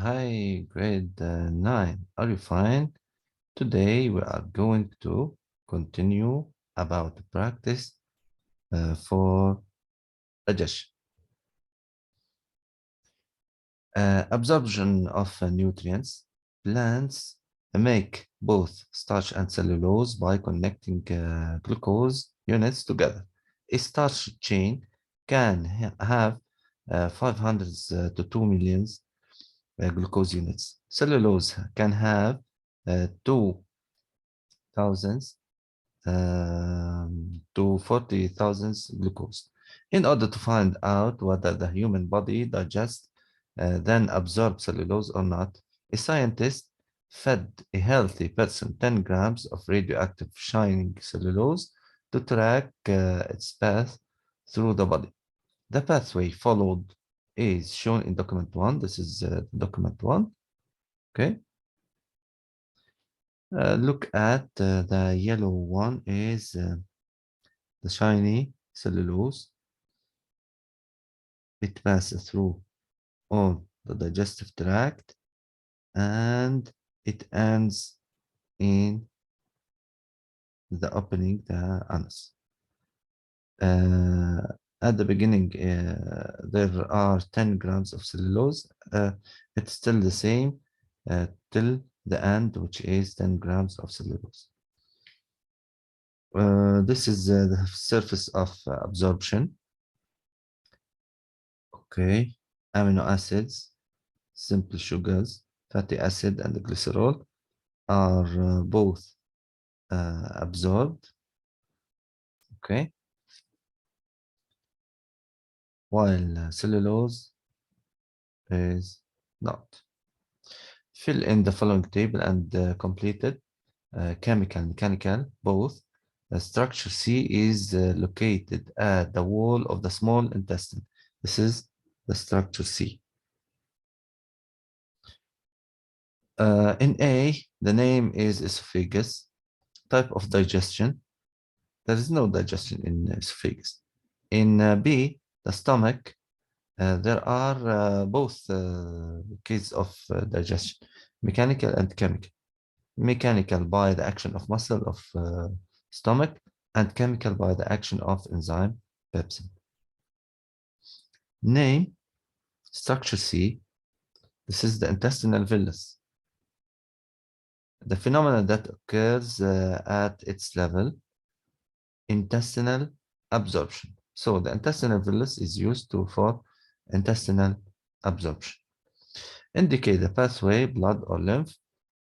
Hi, grade 9. Are you fine? Today we are going to continue about the practice for digestion. Absorption of nutrients. Plants make both starch and cellulose by connecting glucose units together. A starch chain can have 500 to 2 million glucose units. Cellulose can have 2,000 to 40,000 glucose. In order to find out whether the human body digests, then absorbs cellulose or not, a scientist fed a healthy person 10 grams of radioactive shining cellulose to track its path through the body. The pathway followed is shown in document 1. This is document 1. Okay. Look at the yellow one is the shiny cellulose. It passes through all the digestive tract and it ends in the opening, the anus. At the beginning, there are 10 grams of cellulose. It's still the same till the end, which is 10 grams of cellulose. This is the surface of absorption. Okay, amino acids, simple sugars, fatty acid, and glycerol are both absorbed. Okay, while cellulose is not. Fill in the following table and complete it. Chemical, mechanical, both. Structure C is located at the wall of the small intestine. This is the structure C. In A, the name is esophagus. Type of digestion. There is no digestion in esophagus. In B, the stomach, there are both cases of digestion, mechanical and chemical. Mechanical by the action of muscle of stomach and chemical by the action of enzyme pepsin. Name, structure C, this is the intestinal villus. The phenomenon that occurs at its level, intestinal absorption. So the intestinal villus is used for intestinal absorption. Indicate the pathway, blood or lymph,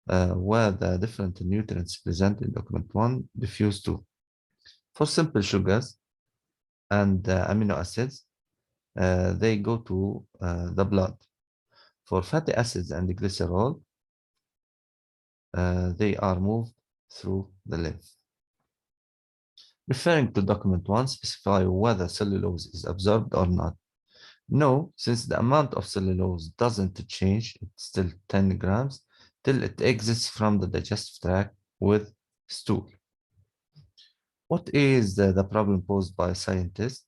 where the different nutrients present in document 1 diffuse to. For simple sugars and amino acids, they go to the blood. For fatty acids and glycerol, they are moved through the lymph. Referring to document 1, specify whether cellulose is absorbed or not. No, since the amount of cellulose doesn't change, it's still 10 grams, till it exits from the digestive tract with stool. What is the problem posed by scientists?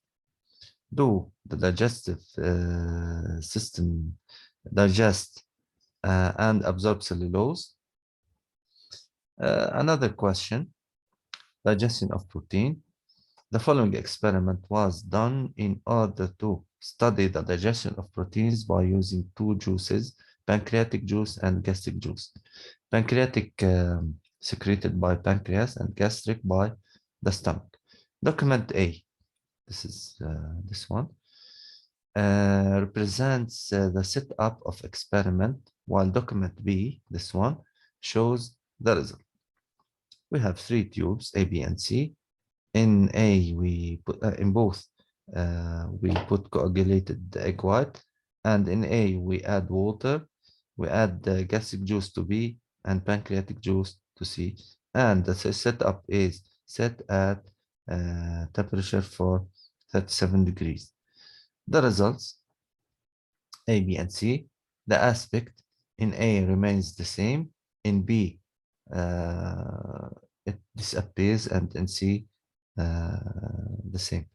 Do the digestive system digest and absorb cellulose? Another question, digestion of protein. The following experiment was done in order to study the digestion of proteins by using two juices, pancreatic juice and gastric juice. Pancreatic secreted by pancreas and gastric by the stomach. Document A, this is this one, represents the setup of experiment, while document B, this one, shows the result. We have three tubes, A, B, and C. In A, we put in both we put coagulated egg white, and in A we add water. We add the gastric juice to B and pancreatic juice to C, and the setup is set at temperature for 37 degrees. The results, A, B, and C. The aspect in A remains the same. In B, it disappears, and in C, the same.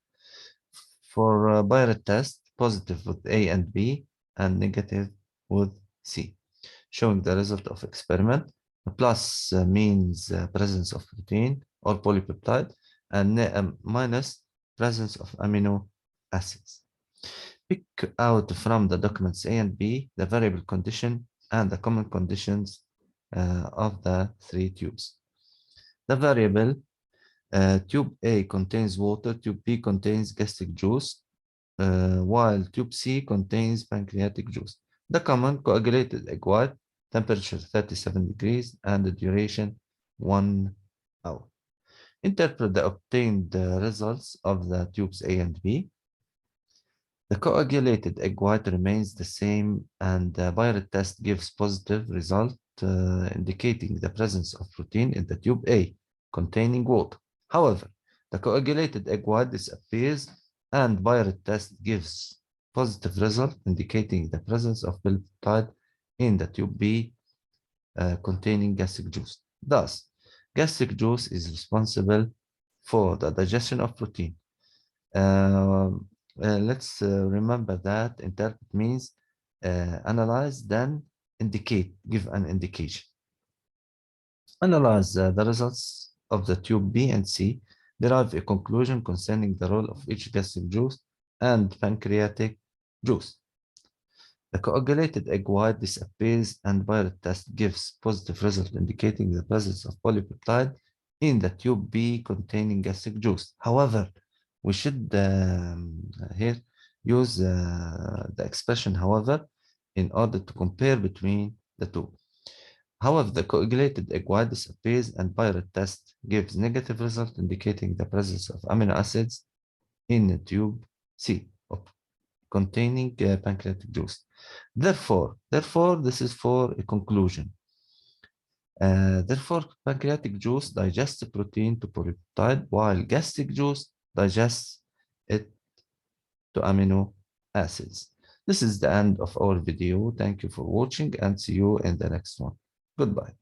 For Biret test, positive with A and B, and negative with C. showing the result of experiment. Plus means presence of protein or polypeptide, and minus presence of amino acids. Pick out from the documents A and B the variable condition and the common conditions of the three tubes. The variable tube A contains water, tube B contains gastric juice, while tube C contains pancreatic juice. The common coagulated egg white, temperature 37 degrees, and the duration 1 hour. Interpret the obtained results of the tubes A and B. The coagulated egg white remains the same, and the Biret test gives positive result, indicating the presence of protein in the tube A containing water. However, the coagulated egg white disappears, and Biret test gives positive result, indicating the presence of polypeptide in the tube B containing gastric juice. Thus, gastric juice is responsible for the digestion of protein. Let's remember that interpret means analyze, then indicate, give an indication. Analyze the results of the tube B and C, derive a conclusion concerning the role of each gastric juice and pancreatic juice. The coagulated egg white disappears, and Biret test gives positive result indicating the presence of polypeptide in the tube B containing gastric juice. However, we should here use the expression however in order to compare between the two. However, the coagulated egg white disappears, and Biret test gives negative result indicating the presence of amino acids in the tube C containing pancreatic juice. Therefore, this is for a conclusion. Therefore, pancreatic juice digests protein to polypeptide, while gastric juice digests it to amino acids. This is the end of our video. Thank you for watching, and see you in the next one. Goodbye.